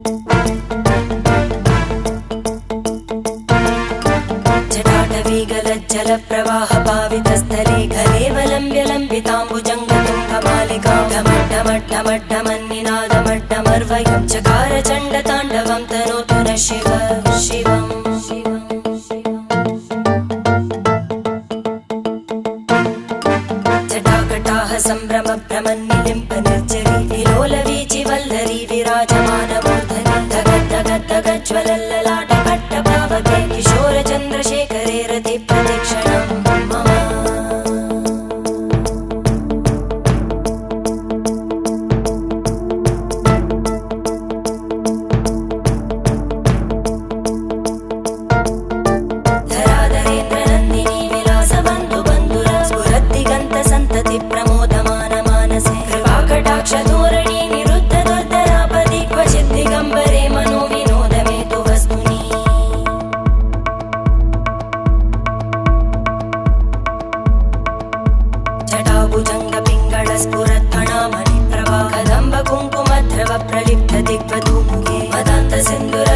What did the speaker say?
जटाटवीगलज्जलप्रवाहपावितस्थले कलेवलम्ब्य लम्बिताम्बुजङ्गतुङ्गमालिकां ढमड्ढमड्ढमड्ढमन्निनादमड्ढमर्वयं चकार चण्डताण्डवं तनोतु नः शिव शिवम् जटाकटाह सम्भ्रम भ्रमन्निलिम्ब निर्जरी विलोलवीचि वल्लरी विराजमानमूर्धनि धगद्धगद्धगज्ज्वलल्ललाटकट्टपावके किशोरचन्द्रशेखरे रति प्रदक्षिणं मम धराधरेन्द्रनन्दिनी विलासबन्धु बन्धुर स्फुरद्दिगन्त सन्तति प्रमोदमान मानसे कृपाकटाक्षधोरणी निरुद्ध दुर्धरापदि क्वचित् दिगम्बरे मनो विनोदमेतु वस्तुनि जटाभुजङ्ग पिङ्गळ स्फुरत्फणामणिप्रभा कदम्ब कुङ्कुमद्रव प्रलिप्त दिग्वधूमुखे मदान्त सिन्दुर